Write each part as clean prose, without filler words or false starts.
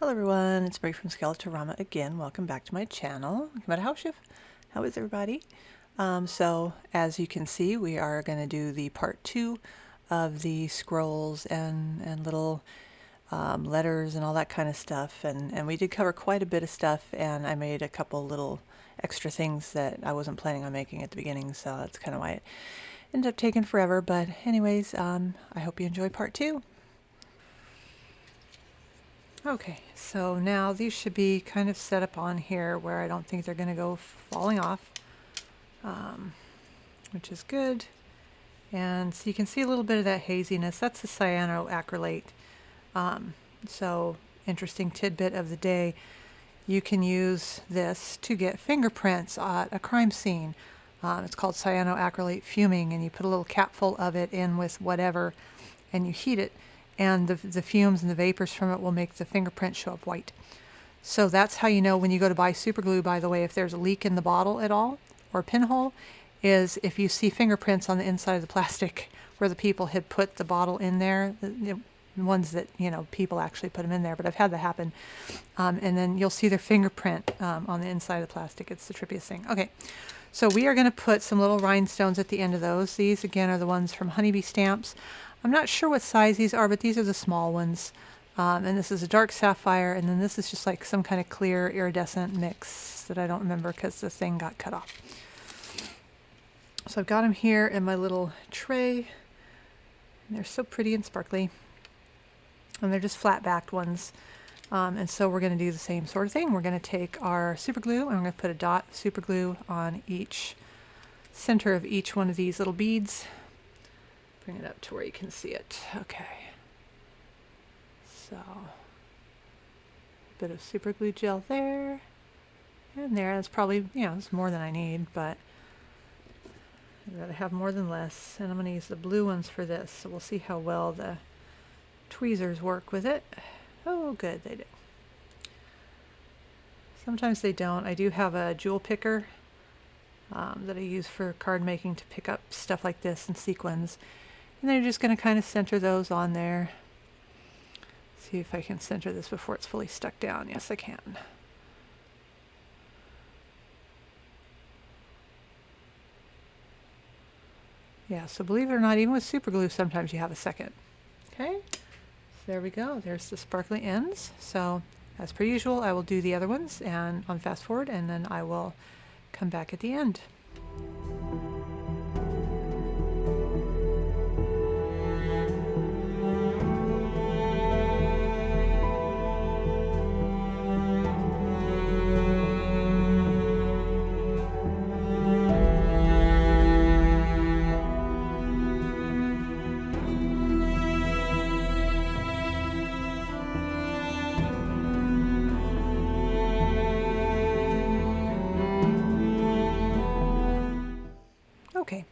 Hello everyone, it's Marie from Skeletorama again. Welcome back to my channel. How is everybody? So as you can see, we are going to do the part 2 of the scrolls and little letters and all that kind of stuff. And we did cover quite a bit of stuff, and I made a couple little extra things that I wasn't planning on making at the beginning, so that's kind of why it ended up taking forever. But anyways, I hope you enjoy part 2. Okay, so now these should be kind of set up on here where I don't think they're going to go falling off, which is good. And so you can see a little bit of that haziness. That's the cyanoacrylate. So interesting tidbit of the day. You can use this to get fingerprints at a crime scene. It's called cyanoacrylate fuming, and you put a little capful of it in with whatever, and you heat it. And the fumes and the vapors from it will make the fingerprint show up white. So that's how you know when you go to buy super glue, by the way, if there's a leak in the bottle at all, or a pinhole, is if you see fingerprints on the inside of the plastic where the people had put the bottle in there, the ones that, people actually put them in there, but I've had that happen. And then you'll see their fingerprint on the inside of the plastic. It's the trippiest thing. Okay, so we are going to put some little rhinestones at the end of those. These, again, are the ones from Honeybee Stamps. I'm not sure what size these are, but these are the small ones. And this is a dark sapphire, and then this is just like some kind of clear iridescent mix that I don't remember because the thing got cut off. So I've got them here in my little tray. And they're so pretty and sparkly. And they're just flat-backed ones. And so we're going to do the same sort of thing. We're going to take our super glue, and I'm going to put a dot of super glue on each center of each one of these little beads. Bring it up to where you can see it. Okay. So, a bit of super glue gel there. And there. That's probably, it's more than I need, but I'd rather have more than less. And I'm going to use the blue ones for this, so we'll see how well the tweezers work with it. Oh, good, they did. Sometimes they don't. I do have a jewel picker that I use for card making to pick up stuff like this and sequins. And then you're just going to kind of center those on there. See if I can center this before it's fully stuck down. Yes, I can. Yeah, so believe it or not, even with super glue, sometimes you have a second. Okay, so there we go. There's the sparkly ends. So as per usual, I will do the other ones and on fast forward, and then I will come back at the end. Okay,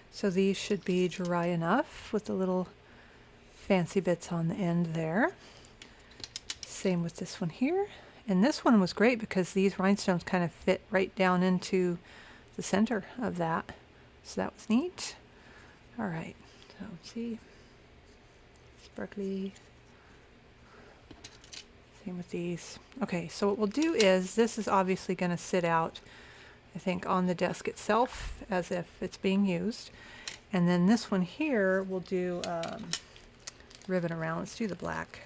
so these should be dry enough with the little fancy bits on the end there. Same with this one here. And this one was great because these rhinestones kind of fit right down into the center of that. So that was neat. All right, so see, sparkly. Same with these. Okay, so what we'll do is, this is obviously going to sit out, I think, on the desk itself as if it's being used. And then this one here we'll do ribbon around. Let's do the black.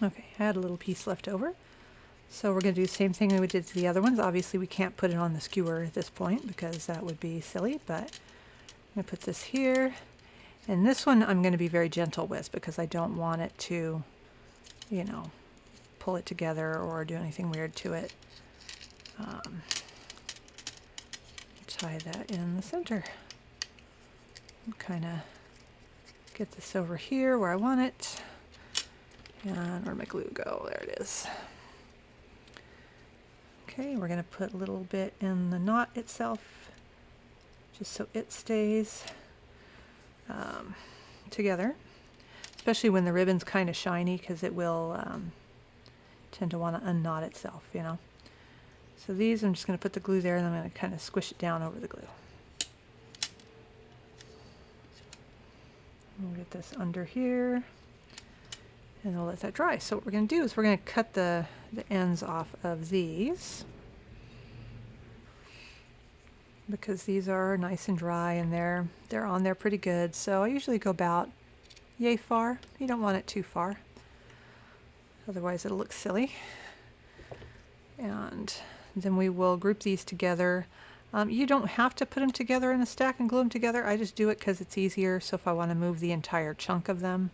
Okay, I had a little piece left over. So we're going to do the same thing that we did to the other ones. Obviously we can't put it on the skewer at this point because that would be silly, but I'm going to put this here. And this one I'm going to be very gentle with because I don't want it to, pull it together or do anything weird to it. Tie that in the center. Kind of get this over here where I want it. And where'd my glue go? There it is. Okay, we're going to put a little bit in the knot itself, just so it stays together, especially when the ribbon's kind of shiny, because it will tend to want to unknot itself, So these, I'm just going to put the glue there, and I'm going to kind of squish it down over the glue. We'll get this under here and we'll let that dry. So what we're going to do is we're going to cut the ends off of these because these are nice and dry and they're on there pretty good. So I usually go about yay far. You don't want it too far, otherwise it'll look silly. And then we will group these together. You don't have to put them together in a stack and glue them together. I just do it because it's easier. So if I want to move the entire chunk of them,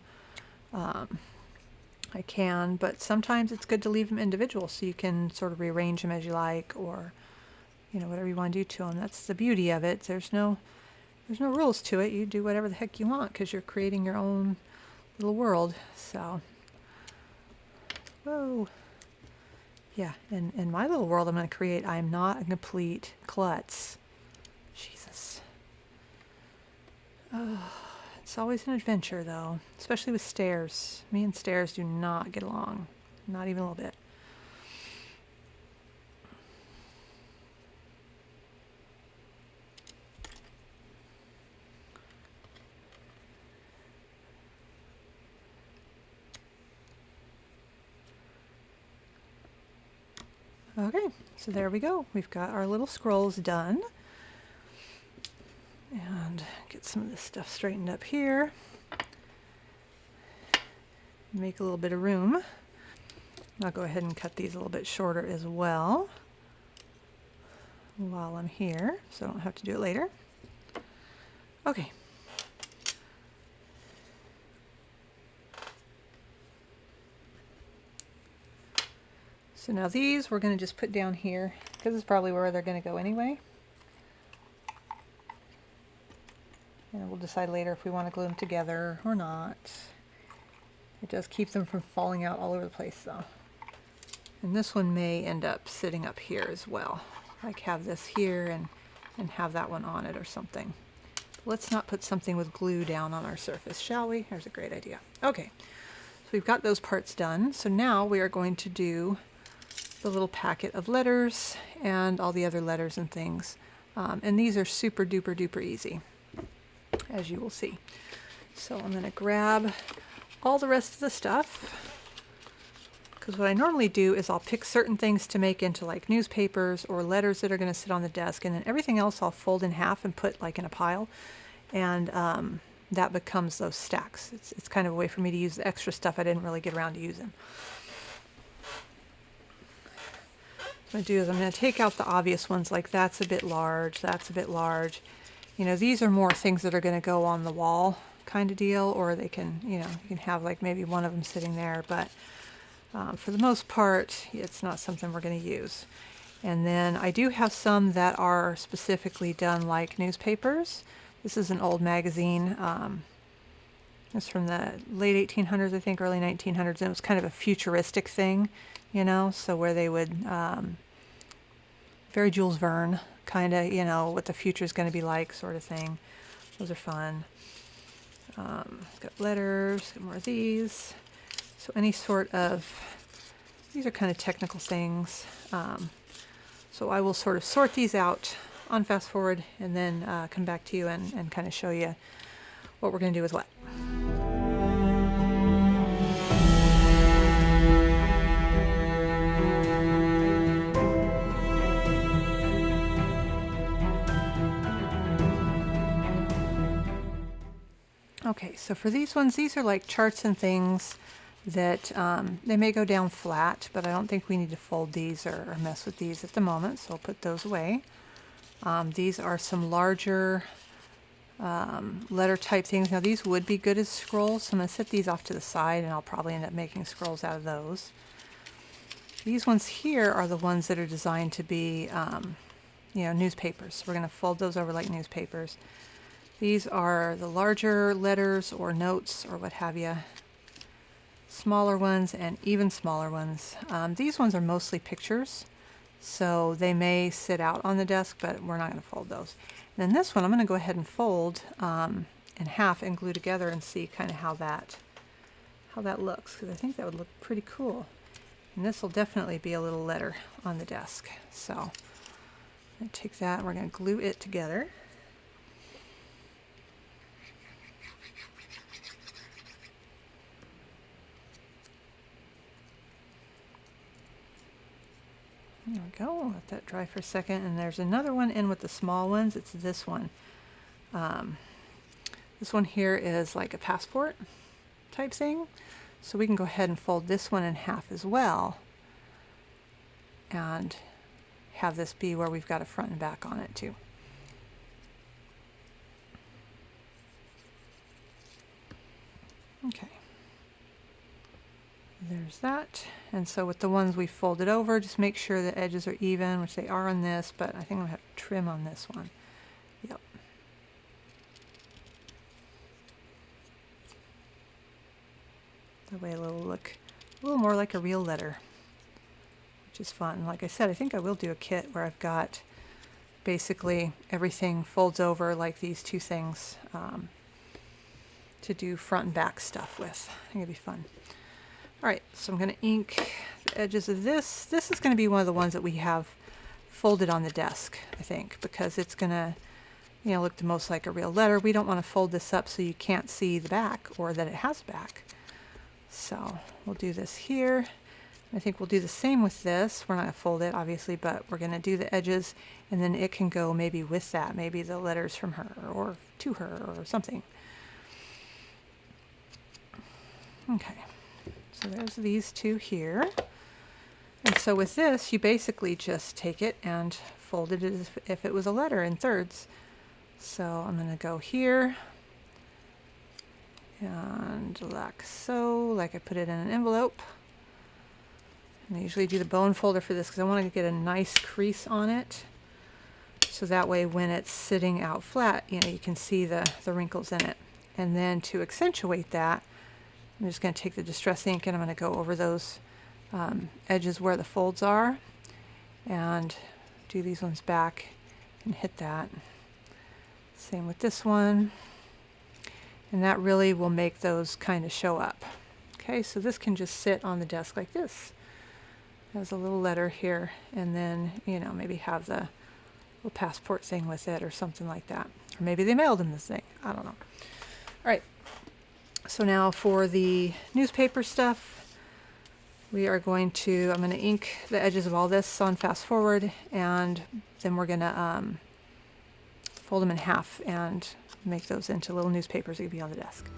I can, but sometimes it's good to leave them individual so you can sort of rearrange them as you like, or you know, whatever you want to do to them. That's the beauty of it. There's no rules to it. You do whatever the heck you want because you're creating your own little world. So, whoa. Yeah, in my little world I'm going to create, I'm not a complete klutz. Jesus. Oh, it's always an adventure though, especially with stairs. Me and stairs do not get along, not even a little bit. Okay, so there we go. We've got our little scrolls done. And get some of this stuff straightened up here. Make a little bit of room. I'll go ahead and cut these a little bit shorter as well while I'm here, so I don't have to do it later. Okay. So now these we're going to just put down here because it's probably where they're going to go anyway. And we'll decide later if we want to glue them together or not. It does keep them from falling out all over the place though. And this one may end up sitting up here as well. Like have this here and have that one on it or something. Let's not put something with glue down on our surface, shall we? There's a great idea. Okay, so we've got those parts done. So now we are going to do the little packet of letters and all the other letters and things. And these are super duper duper easy, as you will see. So I'm going to grab all the rest of the stuff, because what I normally do is I'll pick certain things to make into like newspapers or letters that are going to sit on the desk, and then everything else I'll fold in half and put like in a pile, and that becomes those stacks. It's kind of a way for me to use the extra stuff I didn't really get around to using. What I'm going to do is I'm going to take out the obvious ones, like that's a bit large, that's a bit large. You know, these are more things that are going to go on the wall kind of deal, or they can, you know, you can have like maybe one of them sitting there, but for the most part, it's not something we're going to use. And then I do have some that are specifically done like newspapers. This is an old magazine. It's from the late 1800s, I think, early 1900s, and it was kind of a futuristic thing, you know, so where they would, very Jules Verne, kind of, you know, what the future is going to be like sort of thing. Those are fun. Got letters, got more of these. So any sort of, these are kind of technical things. So I will sort of sort these out on fast forward and then come back to you and kind of show you what we're going to do with what. Okay, so for these ones, these are like charts and things that they may go down flat, but I don't think we need to fold these or mess with these at the moment, so I'll put those away. These are some larger letter type things. Now these would be good as scrolls, so I'm going to set these off to the side and I'll probably end up making scrolls out of those. These ones here are the ones that are designed to be you know, newspapers. So we're going to fold those over like newspapers. These are the larger letters or notes or what have you. Smaller ones and even smaller ones. These ones are mostly pictures, so they may sit out on the desk, but we're not going to fold those. And then this one I'm going to go ahead and fold in half and glue together and see kind of how that looks, because I think that would look pretty cool. And this will definitely be a little letter on the desk. So I'm going to take that and we're going to glue it together. There we go. Let that dry for a second. And there's another one in with the small ones. It's this one. This one here is like a passport type thing. So we can go ahead and fold this one in half as well and have this be where we've got a front and back on it too. Okay. There's that. And so with the ones we folded over, just make sure the edges are even, which they are on this, but I think I'm going to have to trim on this one. Yep. That way it'll look a little more like a real letter, which is fun. Like I said, I think I will do a kit where I've got basically everything folds over like these two things to do front and back stuff with. I think it'd be fun. All right, so I'm going to ink the edges of this. This is going to be one of the ones that we have folded on the desk, I think, because it's going to, you know, look the most like a real letter. We don't want to fold this up so you can't see the back or that it has back. So we'll do this here. I think we'll do the same with this. We're not going to fold it, obviously, but we're going to do the edges, and then it can go maybe with that, maybe the letters from her or to her or something. Okay. So there's these two here. And so with this, you basically just take it and fold it as if it was a letter in thirds. So I'm going to go here and like so, like I put it in an envelope. And I usually do the bone folder for this because I want to get a nice crease on it. So that way when it's sitting out flat, you know, you can see the wrinkles in it. And then to accentuate that, I'm just going to take the Distress ink and I'm going to go over those edges where the folds are and do these ones back and hit that. Same with this one. And that really will make those kind of show up. Okay, so this can just sit on the desk like this. There's a little letter here, and then, you know, maybe have the little passport thing with it or something like that. Or maybe they mailed him this thing. I don't know. All right. So now for the newspaper stuff, we are going to, I'm going to ink the edges of all this on fast forward, and then we're going to fold them in half and make those into little newspapers that can be on the desk.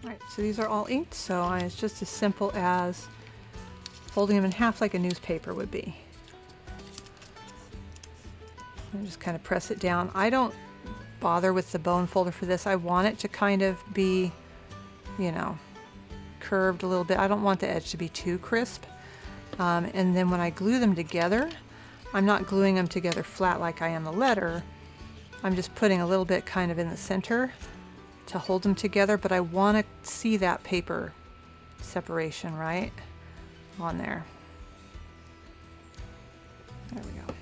All right, so these are all inked, so it's just as simple as folding them in half like a newspaper would be. And just kind of press it down. I don't bother with the bone folder for this. I want it to kind of be, you know, curved a little bit. I don't want the edge to be too crisp. And then when I glue them together, I'm not gluing them together flat like I am the letter. I'm just putting a little bit kind of in the center to hold them together, but I want to see that paper separation right on there. There we go.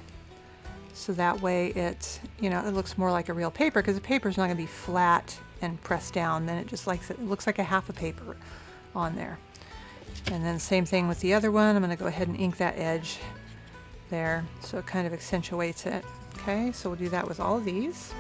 So that way it, you know, it looks more like a real paper, because the paper is not going to be flat and pressed down. Then it just likes it looks like a half a paper on there. And then same thing with the other one. I'm going to go ahead and ink that edge there so it kind of accentuates it. Okay, so we'll do that with all of these.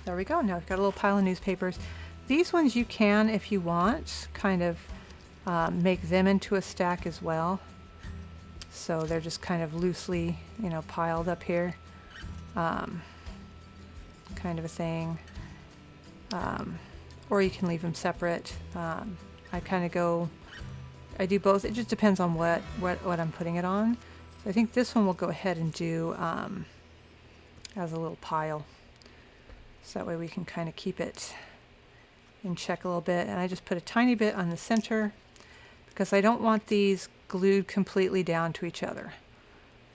There we go. Now I've got a little pile of newspapers. These ones you can, if you want, kind of make them into a stack as well. So they're just kind of loosely, you know, piled up here. Kind of a thing. Or you can leave them separate. I kind of go, I do both. It just depends on what I'm putting it on. So I think this one we'll go ahead and do as a little pile. So that way we can kind of keep it in check a little bit. And I just put a tiny bit on the center because I don't want these glued completely down to each other.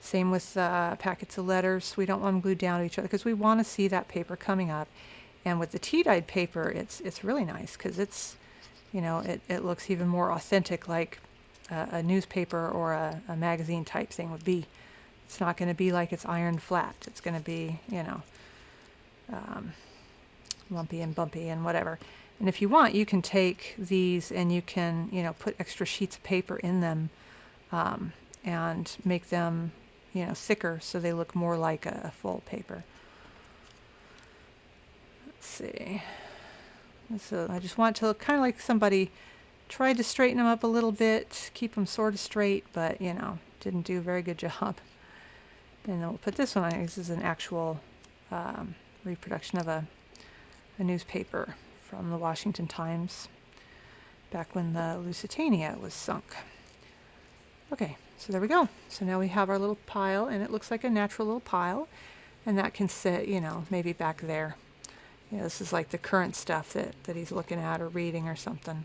Same with packets of letters. We don't want them glued down to each other because we want to see that paper coming up. And with the tea-dyed paper, it's really nice because it's, you know, it looks even more authentic, like a newspaper or a magazine type thing would be. It's not going to be like it's ironed flat. It's going to be, you know, lumpy and bumpy and whatever. And if you want, you can take these and you can, you know, put extra sheets of paper in them and make them, you know, thicker so they look more like a full paper. Let's see. So I just want to look kind of like somebody tried to straighten them up a little bit, keep them sort of straight, but, you know, didn't do a very good job. And then we'll put this one on. This is an actual reproduction of a newspaper from the Washington Times back when the Lusitania was sunk. Okay, so there we go. So now we have our little pile, and it looks like a natural little pile, and that can sit, you know, maybe back there. You know, this is like the current stuff that he's looking at or reading or something.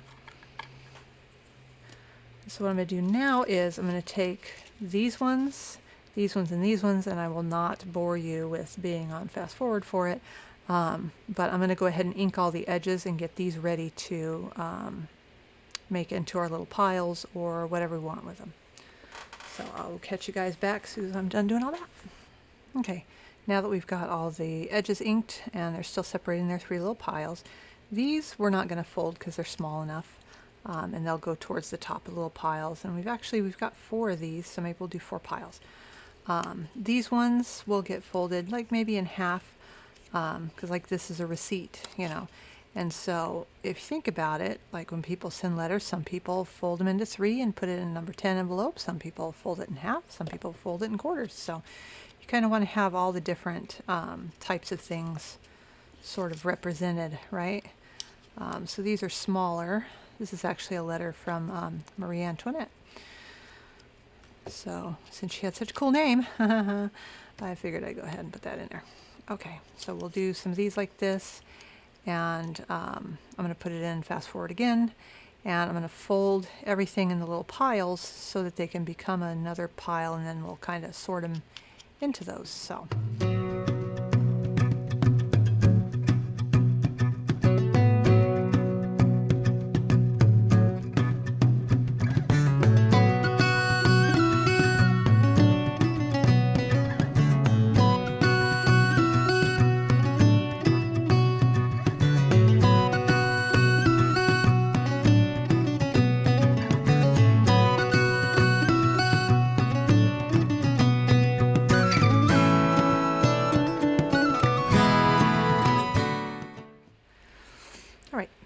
So what I'm going to do now is I'm going to take these ones, and these ones, and I will not bore you with being on fast forward for it. But I'm going to go ahead and ink all the edges and get these ready to make into our little piles or whatever we want with them. So I'll catch you guys back as soon as I'm done doing all that. Okay, now that we've got all the edges inked and they're still separating their 3 little piles, these we're not going to fold because they're small enough, and they'll go towards the top of the little piles. And we've got 4 of these, so maybe we'll do 4 piles. These ones will get folded like maybe in half, because like this is a receipt, you know. And so if you think about it, like when people send letters, some people fold them into 3 and put it in a number 10 envelope. Some people fold it in half. Some people fold it in quarters. So you kind of want to have all the different types of things sort of represented, right? So these are smaller. This is actually a letter from Marie Antoinette. So since she had such a cool name, I figured I'd go ahead and put that in there. Okay, so we'll do some of these like this, and I'm going to put it in fast forward again, and I'm going to fold everything in the little piles so that they can become another pile, and then we'll kind of sort them into those. So.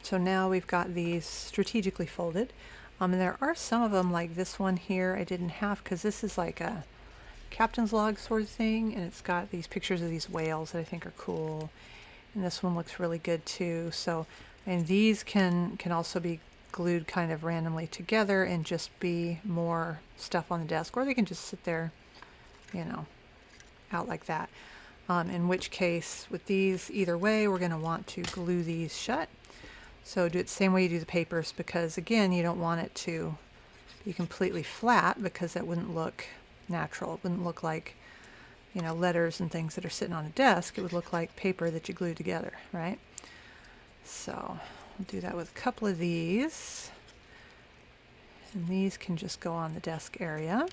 So now we've got these strategically folded, and there are some of them like this one here I didn't have because this is like a captain's log sort of thing, and it's got these pictures of these whales that I think are cool, and this one looks really good too. So, and these can also be glued kind of randomly together and just be more stuff on the desk, or they can just sit there, you know, out like that. In which case, with these, either way, we're going to want to glue these shut. So do it the same way you do the papers, because again, you don't want it to be completely flat because that wouldn't look natural. It wouldn't look like, you know, letters and things that are sitting on a desk. It would look like paper that you glue together, right? So we'll do that with a couple of these. And these can just go on the desk area.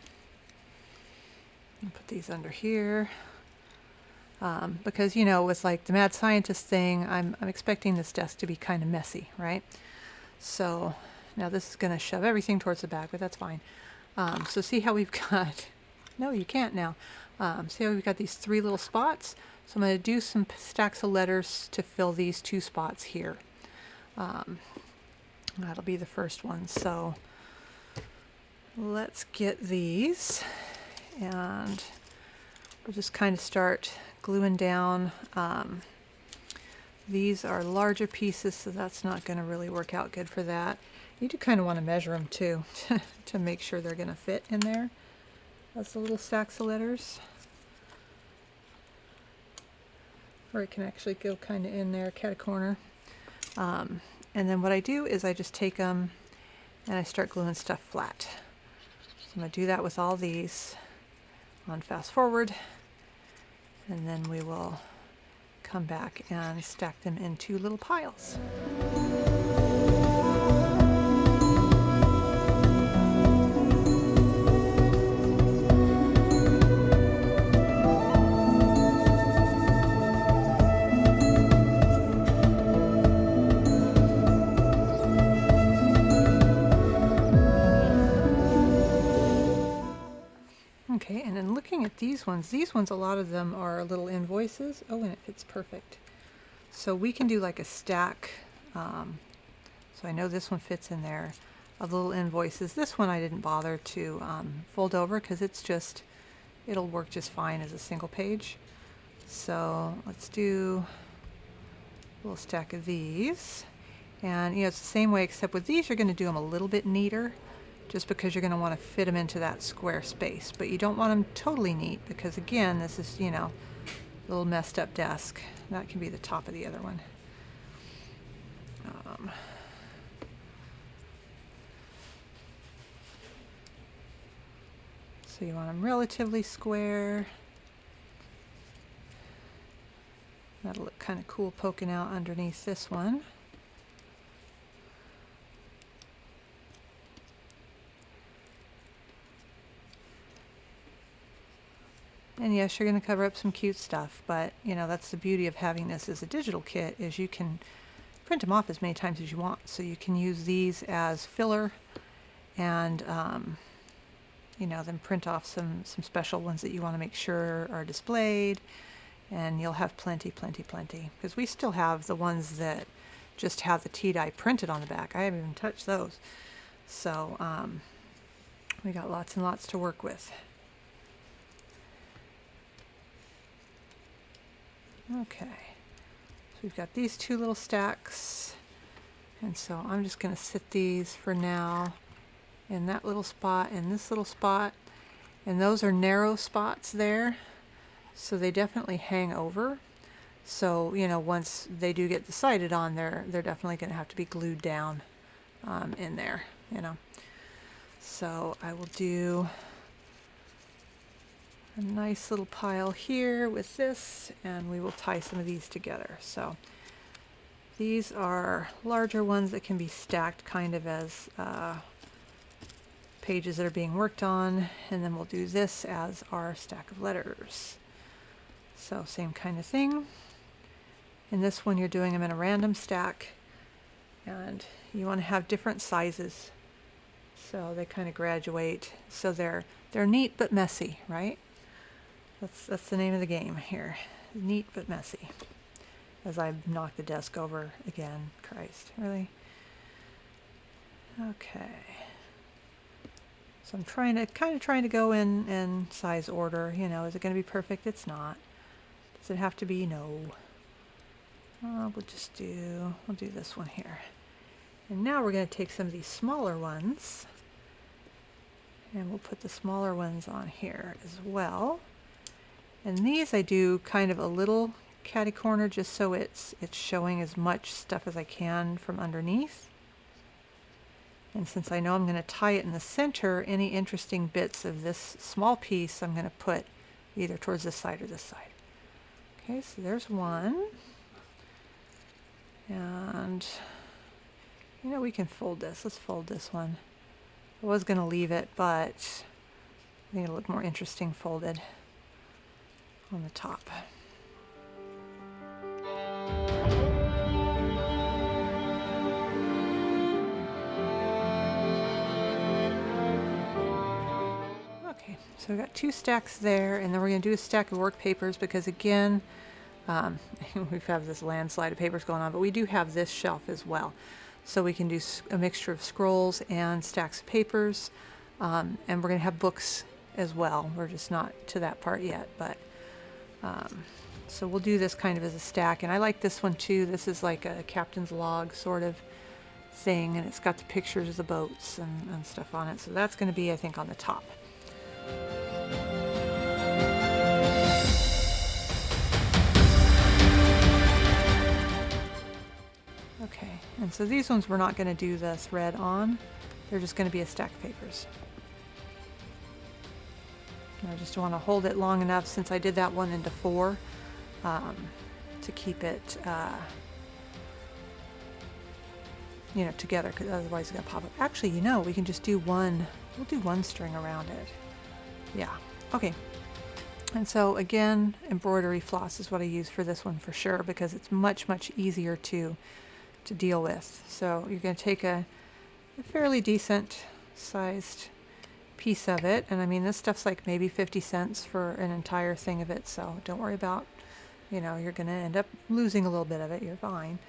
And put these under here. Because, you know, with like the mad scientist thing, I'm expecting this desk to be kind of messy, right? So now this is going to shove everything towards the back, but that's fine. So see how we've got, no, you can't now. See how we've got these 3 little spots? So I'm going to do some stacks of letters to fill these 2 spots here. That'll be the first one. So let's get these, and we'll just kind of start gluing down. These are larger pieces, so that's not going to really work out good for that. You do kind of want to measure them too to make sure they're going to fit in there. That's the little stacks of letters. Or it can actually go kind of in there, cat a corner. And then what I do is I just take them and I start gluing stuff flat. So I'm going to do that with all these on fast forward. And then we will come back and stack them in 2 little piles. Okay, and then looking at these ones, a lot of them are little invoices. Oh, and it fits perfect. So we can do like a stack. So I know this one fits in there, of little invoices. This one I didn't bother to fold over because it'll work just fine as a single page. So let's do a little stack of these. And it's the same way, except with these you're going to do them a little bit neater, just because you're going to want to fit them into that square space. But you don't want them totally neat because, again, this is, a little messed up desk. That can be the top of the other one. So you want them relatively square. That'll look kind of cool poking out underneath this one. And yes, you're going to cover up some cute stuff, but that's the beauty of having this as a digital kit, is you can print them off as many times as you want. So you can use these as filler and then print off some special ones that you want to make sure are displayed, and you'll have plenty. Because we still have the ones that just have the tea-dye printed on the back. I haven't even touched those. So we got lots and lots to work with. Okay, so we've got these two little stacks, and so I'm just going to sit these for now in that little spot and this little spot, and those are narrow spots there, so they definitely hang over. So once they do get decided on, they're definitely going to have to be glued down in there. So I will do a nice little pile here with this, and we will tie some of these together. So these are larger ones that can be stacked kind of as pages that are being worked on, and then we'll do this as our stack of letters. So same kind of thing. In this one you're doing them in a random stack, and you want to have different sizes so they kind of graduate, so they're neat but messy, right? That's the name of the game here. Neat but messy. As I knock the desk over again. Christ, really? Okay. So I'm kind of trying to go in size order. Is it going to be perfect? It's not. Does it have to be? No. We'll do this one here. And now we're going to take some of these smaller ones, and we'll put the smaller ones on here as well. And these I do kind of a little catty corner, just so it's showing as much stuff as I can from underneath. And since I know I'm going to tie it in the center, any interesting bits of this small piece I'm going to put either towards this side or this side. Okay, so there's one. And we can fold this. Let's fold this one. I was going to leave it, but I think it'll look more interesting folded on the top. Okay, so we've got two stacks there, and then we're going to do a stack of work papers because, again, we have this landslide of papers going on, but we do have this shelf as well. So we can do a mixture of scrolls and stacks of papers, and we're going to have books as well. We're just not to that part yet, but so we'll do this kind of as a stack. And I like this one too. This is like a captain's log sort of thing, and it's got the pictures of the boats and stuff on it. So that's going to be, I think, on the top. Okay, and so these ones we're not going to do the thread on. They're just going to be a stack of papers. I just want to hold it long enough, since I did that one into 4, to keep it, together, because otherwise it's going to pop up. Actually, we can just do one. We'll do one string around it. Yeah. Okay. And so again, embroidery floss is what I use for this one for sure, because it's much easier to deal with. So you're going to take a fairly decent sized piece of it. And I mean, this stuff's like maybe 50 cents for an entire thing of it, so don't worry about, you know, you're going to end up losing a little bit of it. You're fine.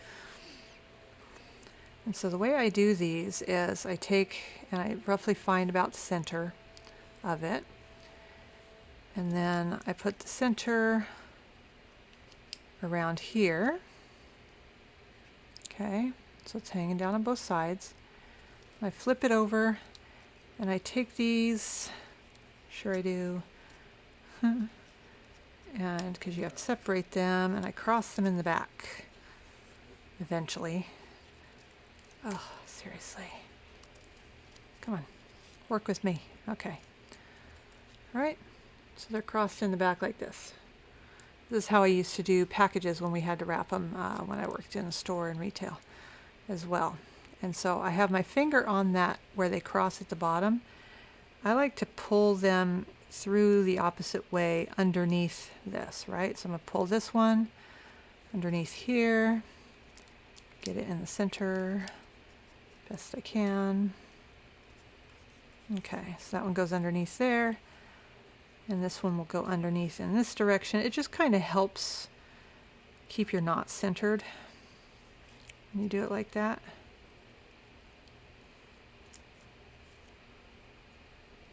And so the way I do these is I take and I roughly find about the center of it. And then I put the center around here. Okay, so it's hanging down on both sides. I flip it over and I take these, sure I do, and because you have to separate them, and I cross them in the back eventually. Oh, seriously. Come on, work with me. Okay. All right, so they're crossed in the back like this. This is how I used to do packages when we had to wrap them when I worked in a store and retail as well. And so I have my finger on that where they cross at the bottom. I like to pull them through the opposite way underneath this, right? So I'm going to pull this one underneath here, get it in the center best I can. Okay, so that one goes underneath there, and this one will go underneath in this direction. It just kind of helps keep your knot centered when you do it like that.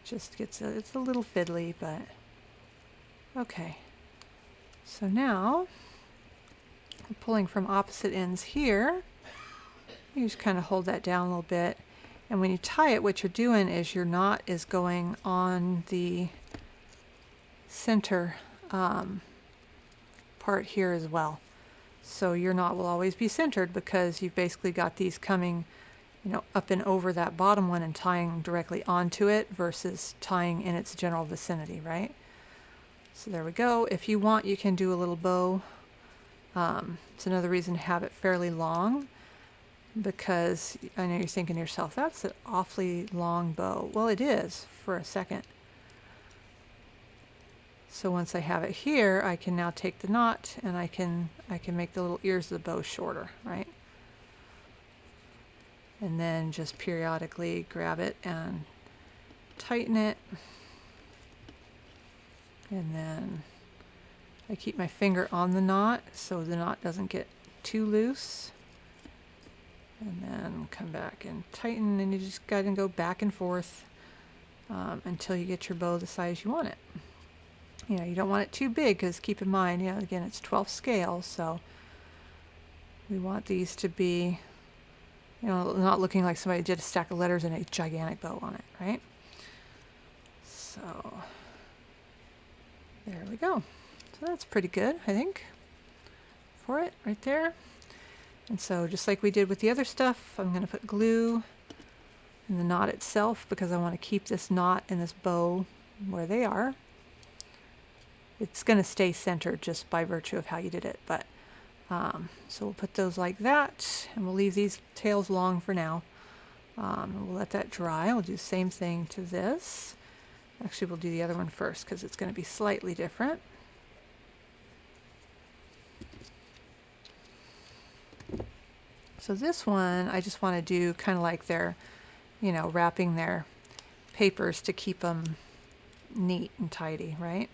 Just gets it's a little fiddly, but okay. So now I'm pulling from opposite ends here. You just kind of hold that down a little bit, and when you tie it, what you're doing is your knot is going on the center part here as well. So your knot will always be centered because you've basically got these coming, you know, up and over that bottom one and tying directly onto it versus tying in its general vicinity, right? So there we go. If you want, you can do a little bow. It's another reason to have it fairly long, because I know you're thinking to yourself, that's an awfully long bow. Well, it is for a second. So once I have it here, I can now take the knot and I can make the little ears of the bow shorter, right? And then just periodically grab it and tighten it. And then I keep my finger on the knot so the knot doesn't get too loose. And then come back and tighten, and you just got to go back and forth until you get your bow the size you want it. You know, you don't want it too big because keep in mind, you know, again, it's 12 scale, so we want these to be, you know, not looking like somebody did a stack of letters and a gigantic bow on it, right? So there we go. So that's pretty good, I think, for it right there. And so just like we did with the other stuff, I'm going to put glue in the knot itself because I want to keep this knot and this bow where they are. It's going to stay centered just by virtue of how you did it, but so we'll put those like that, and we'll leave these tails long for now. We'll let that dry. We'll do the same thing to this. Actually, we'll do the other one first because it's going to be slightly different. So this one, I just want to do kind of like they're, you know, wrapping their papers to keep them neat and tidy, right?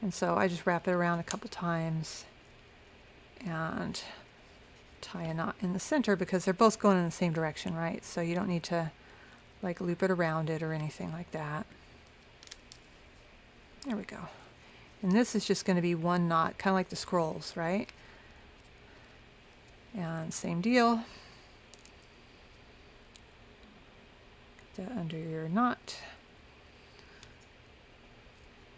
And so I just wrap it around a couple times and tie a knot in the center because they're both going in the same direction, right? So you don't need to like loop it around it or anything like that. There we go. And this is just going to be one knot, kind of like the scrolls, right? And same deal. Get that under your knot.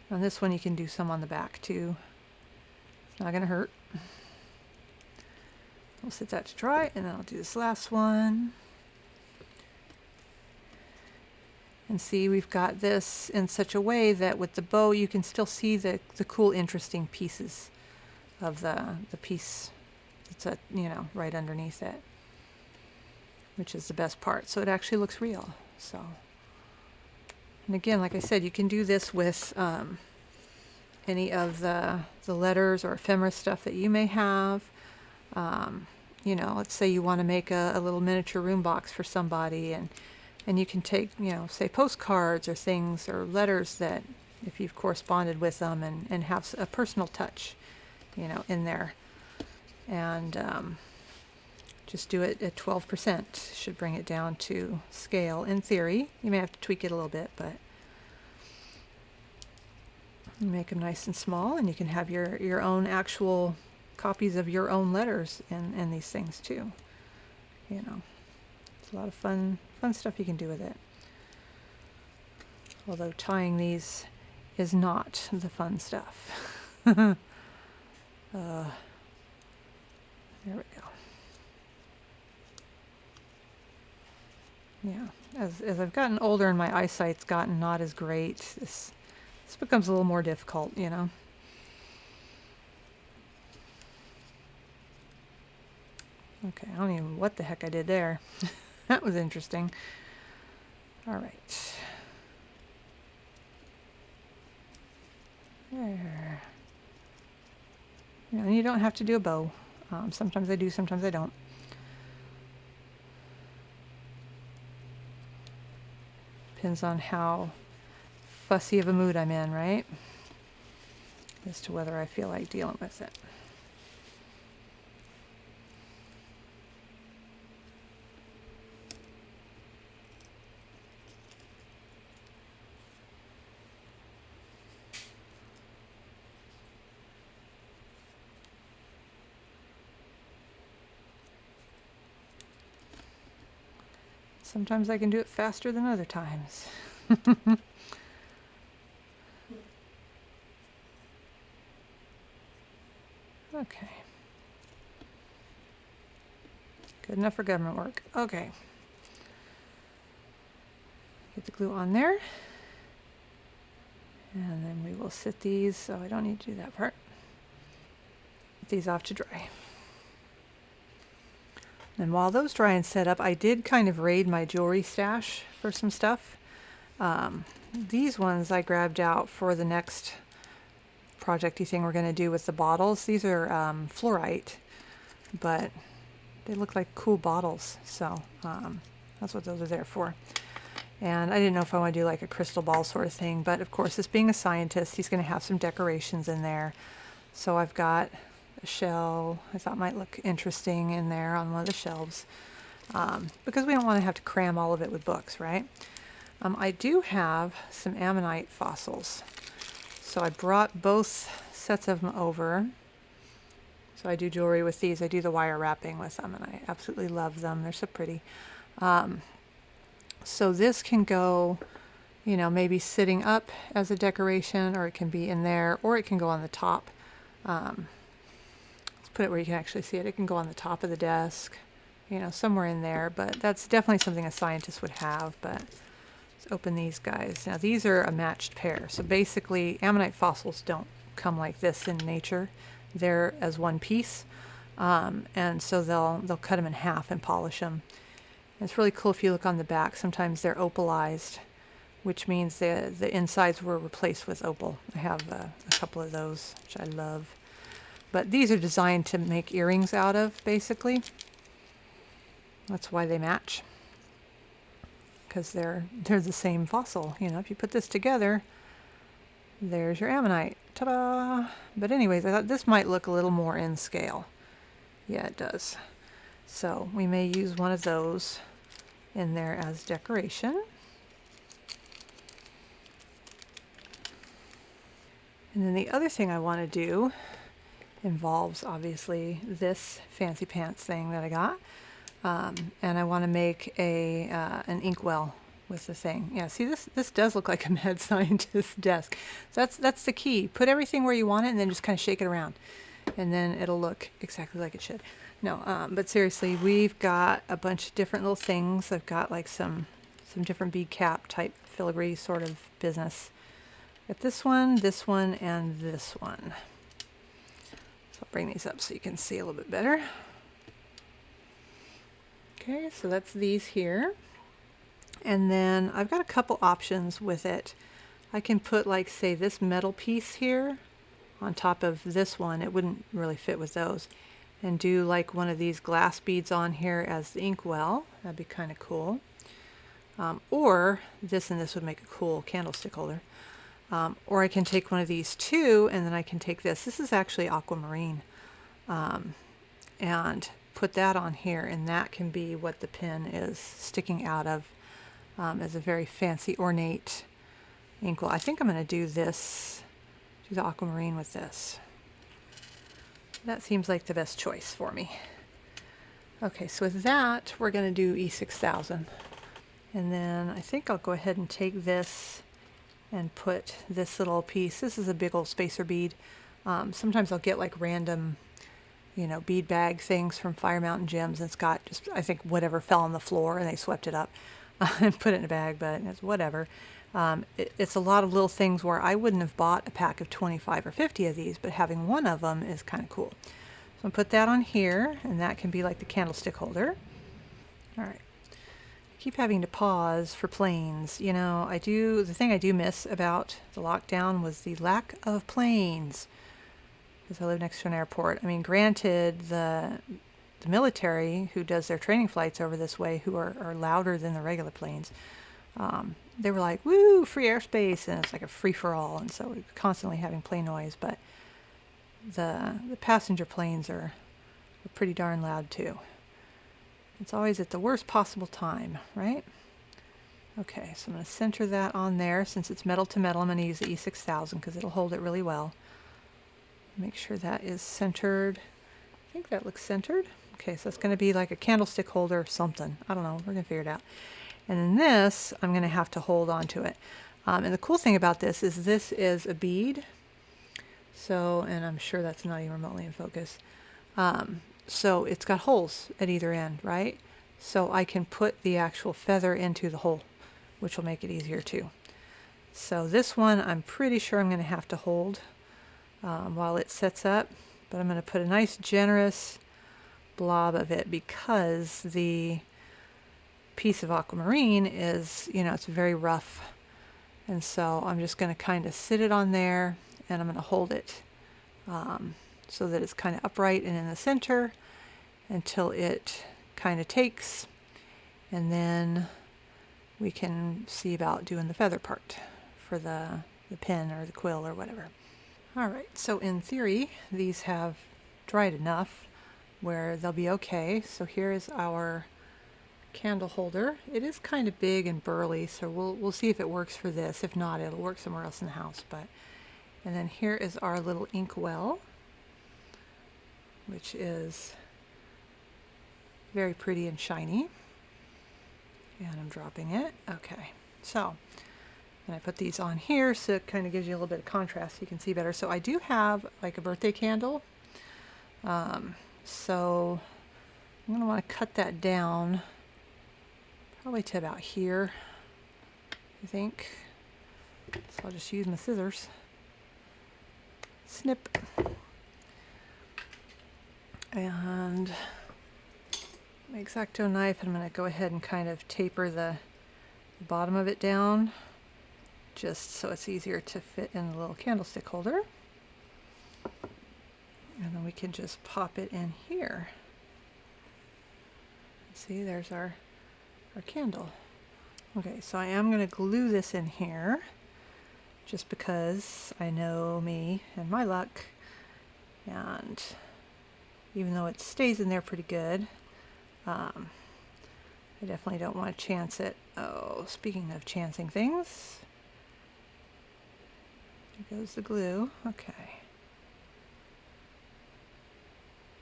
On this one you can do some on the back too. It's not going to hurt. We'll set that to dry, and then I'll do this last one. And see, we've got this in such a way that with the bow you can still see the cool, interesting pieces of the piece that's you know, right underneath it, which is the best part. So it actually looks real. So, and again, like I said, you can do this with any of the letters or ephemera stuff that you may have. You know, let's say you want to make a little miniature room box for somebody, and And you can take, you know, say postcards or things or letters that if you've corresponded with them, and have a personal touch, you know, in there. And just do it at 12%. Should bring it down to scale in theory. You may have to tweak it a little bit, but you make them nice and small, and you can have your own actual copies of your own letters in these things too. You know, it's a lot of fun stuff you can do with it. Although tying these is not the fun stuff. There we go. Yeah, as I've gotten older and my eyesight's gotten not as great, this becomes a little more difficult, you know. Okay, I don't even know what the heck I did there. That was interesting. All right. There. You know, and you don't have to do a bow. Sometimes I do, sometimes I don't. Depends on how fussy of a mood I'm in, right? As to whether I feel like dealing with it. Sometimes I can do it faster than other times. Okay. Good enough for government work. Okay. Get the glue on there. And then we will sit these, so I don't need to do that part. Get these off to dry. And while those dry and set up, I did kind of raid my jewelry stash for some stuff. These ones I grabbed out for the next projecty thing we're going to do with the bottles. These are fluorite, but they look like cool bottles, so that's what those are there for. And I didn't know if I want to do like a crystal ball sort of thing, but of course, this being a scientist, he's going to have some decorations in there. So I've got a shell I thought might look interesting in there on one of the shelves, because we don't want to have to cram all of it with books, right? I do have some ammonite fossils, so I brought both sets of them over. So I do jewelry with these. I do the wire wrapping with them, and I absolutely love them. They're so pretty. So this can go, you know, maybe sitting up as a decoration, or it can be in there, or it can go on the top. Let's put it where you can actually see it. It can go on the top of the desk, you know, somewhere in there, but that's definitely something a scientist would have. But let's open these guys. Now these are a matched pair. So basically ammonite fossils don't come like this in nature. They're as one piece. And so they'll cut them in half and polish them. And it's really cool if you look on the back. Sometimes they're opalized, which means the insides were replaced with opal. I have a couple of those, which I love. But these are designed to make earrings out of, basically. That's why they match, because they're the same fossil. You know, if you put this together, there's your ammonite. Ta-da! But anyways, I thought this might look a little more in scale. Yeah, it does. So we may use one of those in there as decoration. And then the other thing I want to do involves obviously this fancy pants thing that I got. And I want to make an inkwell with the thing. Yeah, see, this does look like a mad scientist desk. So that's the key. Put everything where you want it and then just kind of shake it around. And then it'll look exactly like it should. No, but seriously, we've got a bunch of different little things. I've got like some different bead cap type filigree sort of business. Got this one, and this one. So I'll bring these up so you can see a little bit better. Okay, so that's these here. And then I've got a couple options with it. I can put like, say, this metal piece here on top of this one. It wouldn't really fit with those. And do like one of these glass beads on here as the inkwell. That'd be kind of cool. Or this and this would make a cool candlestick holder. Or I can take one of these too, and then I can take this. This is actually aquamarine. And put that on here, and that can be what the pin is sticking out of as a very fancy, ornate inkwell. I think I'm going to do this, do the aquamarine with this. That seems like the best choice for me. Okay, so with that, we're going to do E6000. And then I think I'll go ahead and take this and put this little piece. This is a big old spacer bead. Sometimes I'll get like random, you know, bead bag things from Fire Mountain Gems, and it's got just, I think, whatever fell on the floor and they swept it up and put it in a bag, but it's whatever. It's a lot of little things where I wouldn't have bought a pack of 25 or 50 of these, but having one of them is kind of cool. So I'll put that on here, and that can be like the candlestick holder. All right. Keep having to pause for planes. You know, the thing I do miss about the lockdown was the lack of planes, because I live next to an airport. I mean, granted, the military who does their training flights over this way, who are louder than the regular planes, they were like, woo, free airspace, and it's like a free-for-all, and so we're constantly having plane noise, but the passenger planes are pretty darn loud too. It's always at the worst possible time, right? Okay, so I'm going to center that on there. Since it's metal to metal, I'm going to use the E6000 because it'll hold it really well. Make sure that is centered. I think that looks centered. Okay, so it's going to be like a candlestick holder or something. I don't know. We're going to figure it out. And then this, I'm going to have to hold on to it. And the cool thing about this is a bead. So, and I'm sure that's not even remotely in focus. So it's got holes at either end, right? So I can put the actual feather into the hole, which will make it easier too. So this one, I'm pretty sure I'm going to have to hold while it sets up, but I'm going to put a nice generous blob of it because the piece of aquamarine is, you know, it's very rough. And so I'm just going to kind of sit it on there, and I'm going to hold it so that it's kind of upright and in the center until it kind of takes, and then we can see about doing the feather part for the pin or the quill or whatever. All right, so in theory, these have dried enough where they'll be okay. So here is our candle holder. It is kind of big and burly, so we'll see if it works for this. If not, it'll work somewhere else in the house. And then here is our little inkwell, which is very pretty and shiny. And I'm dropping it. Okay, so and I put these on here so it kind of gives you a little bit of contrast so you can see better. So I do have like a birthday candle. So I'm going to want to cut that down probably to about here, I think. So I'll just use my scissors. Snip. And my X-Acto knife, I'm going to go ahead and kind of taper the bottom of it down just so it's easier to fit in the little candlestick holder. And then we can just pop it in here. See, there's our candle. Okay, so I am going to glue this in here just because I know me and my luck, and even though it stays in there pretty good, I definitely don't want to chance it. Oh, speaking of chancing things, there goes the glue. Okay.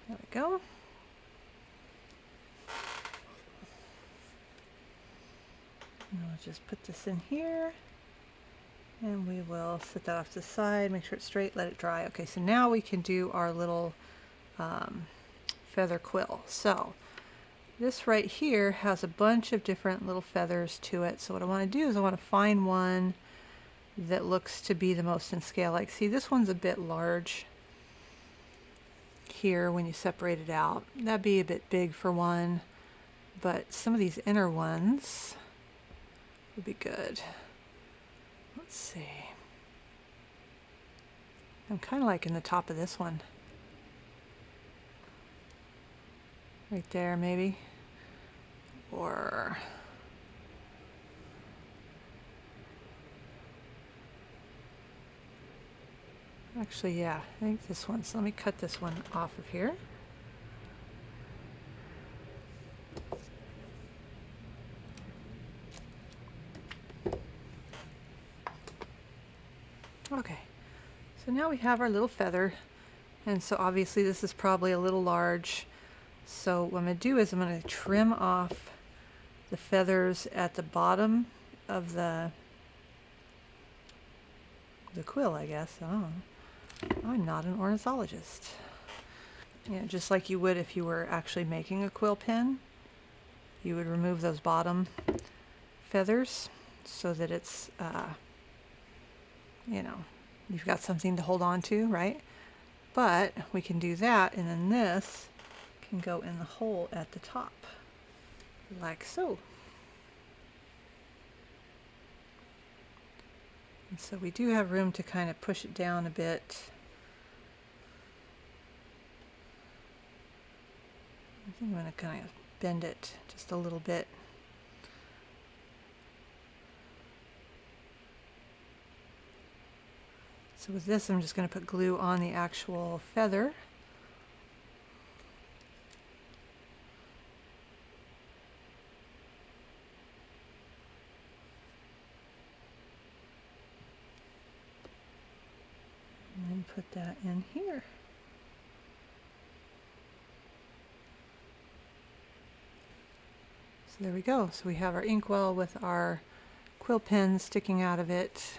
There we go. And I'll just put this in here, and we will set that off to the side, make sure it's straight, let it dry. Okay, so now we can do our little feather quill. So this right here has a bunch of different little feathers to it. So what I want to do is I want to find one that looks to be the most in scale. Like, see, this one's a bit large here when you separate it out. That'd be a bit big for one, but some of these inner ones would be good. Let's see. I'm kind of liking the top of this one. Right there, maybe. Or Actually, yeah, I think this one. So let me cut this one off of here. Okay, so now we have our little feather, and so obviously this is probably a little large. So what I'm going to do is I'm going to trim off the feathers at the bottom of the quill, I guess. Oh, I'm not an ornithologist. Yeah, just like you would if you were actually making a quill pen, you would remove those bottom feathers so that it's, you know, you've got something to hold on to, right? But we can do that, and then this can go in the hole at the top, like so. And so we do have room to kind of push it down a bit. I think I'm going to kind of bend it just a little bit. So with this, I'm just going to put glue on the actual feather. And then put that in here. So there we go. So we have our inkwell with our quill pen sticking out of it.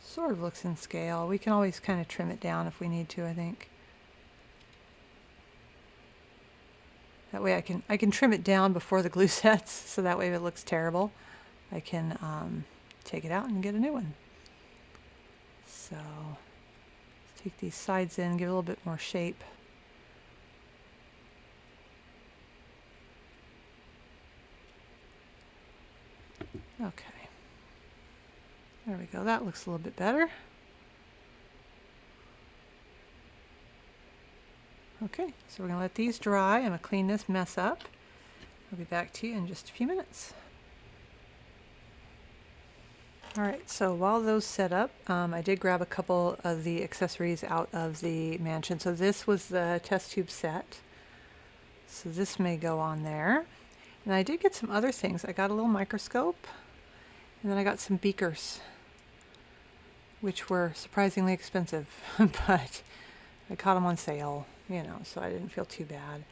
Sort of looks in scale. We can always kind of trim it down if we need to, I think. That way I can trim it down before the glue sets, so that way if it looks terrible, I can take it out and get a new one. So let's take these sides in, give it a little bit more shape. Okay. There we go. That looks a little bit better. Okay, so we're going to let these dry. I'm going to clean this mess up. I'll be back to you in just a few minutes. Alright, so while those set up, I did grab a couple of the accessories out of the mansion. So this was the test tube set. So this may go on there. And I did get some other things. I got a little microscope, and then I got some beakers, which were surprisingly expensive, but I caught them on sale, you know, so I didn't feel too bad.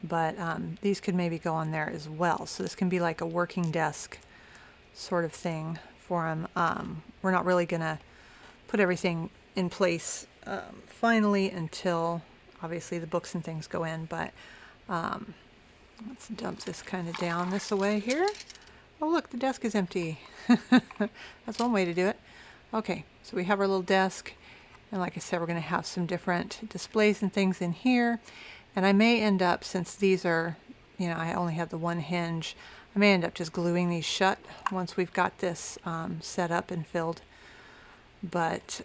But these could maybe go on there as well. So this can be like a working desk sort of thing for them. We're not really going to put everything in place finally until obviously the books and things go in, but let's dump this kind of down this away here. Oh look, the desk is empty. That's one way to do it. Okay, so we have our little desk, and like I said, we're going to have some different displays and things in here. And I may end up, since these are, you know, I only have the one hinge, I may end up just gluing these shut once we've got this set up and filled. But,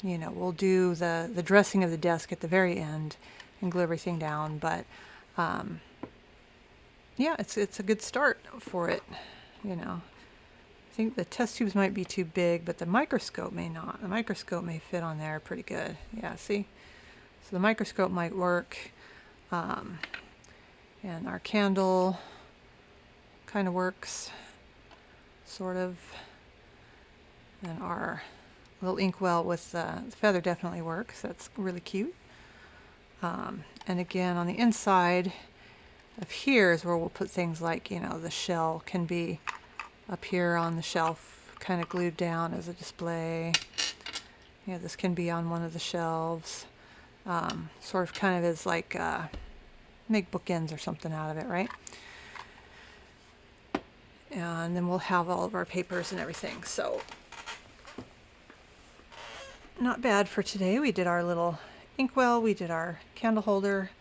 you know, we'll do the dressing of the desk at the very end and glue everything down. But, yeah, it's a good start for it, you know. I think the test tubes might be too big, but the microscope may not. The microscope may fit on there pretty good. Yeah, see? So the microscope might work. And our candle kind of works, sort of. And our little inkwell with the feather definitely works. That's really cute. And again, on the inside of here is where we'll put things like, you know, the shell can be up here on the shelf, kind of glued down as a display. Yeah, this can be on one of the shelves. Sort of kind of as like, make bookends or something out of it, right? And then we'll have all of our papers and everything. So, not bad for today. We did our little inkwell, we did our candle holder.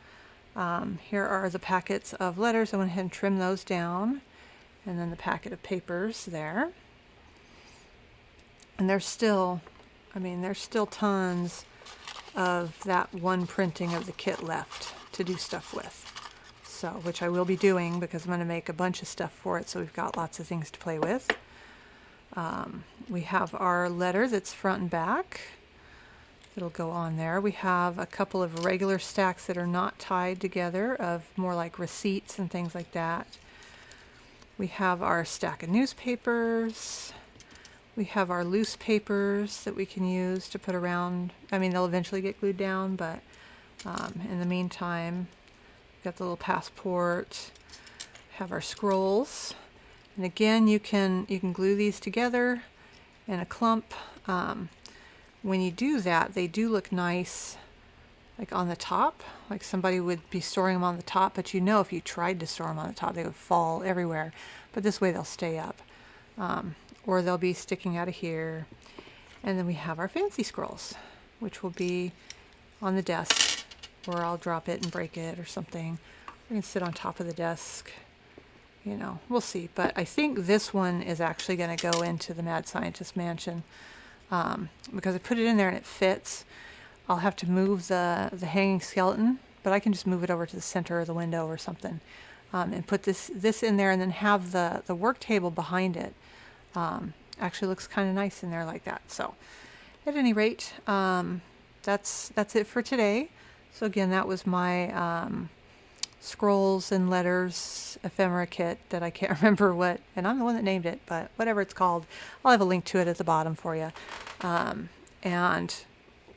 Here are the packets of letters. I went ahead and trimmed those down. And then the packet of papers there. And there's still, I mean, there's still tons of that one printing of the kit left to do stuff with. So, which I will be doing because I'm going to make a bunch of stuff for it, so we've got lots of things to play with. We have our letter that's front and back. It'll go on there. We have a couple of regular stacks that are not tied together of more like receipts and things like that. We have our stack of newspapers. We have our loose papers that we can use to put around. I mean, they'll eventually get glued down, but in the meantime, we've got the little passport. Have our scrolls. And again, you can glue these together in a clump. When you do that, they do look nice like on the top, like somebody would be storing them on the top, but you know if you tried to store them on the top, they would fall everywhere. But this way they'll stay up. Or they'll be sticking out of here. And then we have our fancy scrolls, which will be on the desk, or I'll drop it and break it or something. We can sit on top of the desk. You know, we'll see. But I think this one is actually going to go into the Mad Scientist Mansion because I put it in there and it fits. I'll have to move the hanging skeleton, but I can just move it over to the center of the window or something and put this in there, and then have the work table behind it. Actually looks kind of nice in there like that. So at any rate, that's it for today. So again, that was my scrolls and letters ephemera kit that I can't remember what, and I'm the one that named it, but whatever it's called, I'll have a link to it at the bottom for you. And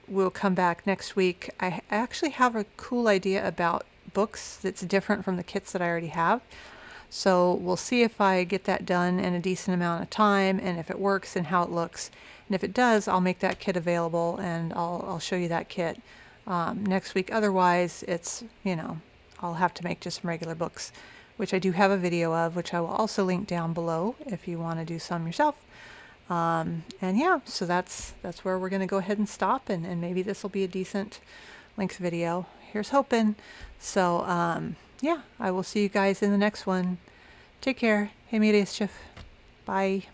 we'll come back next week. I actually have a cool idea about books that's different from the kits that I already have. So we'll see if I get that done in a decent amount of time, and if it works and how it looks. And if it does, I'll make that kit available, and I'll show you that kit next week. Otherwise, it's, you know, I'll have to make just some regular books, which I do have a video of, which I will also link down below if you want to do some yourself. And yeah, so that's where we're going to go ahead and stop, and maybe this will be a decent length video. Here's hoping. So yeah, I will see you guys in the next one. Take care. Hey, Mischief. Bye.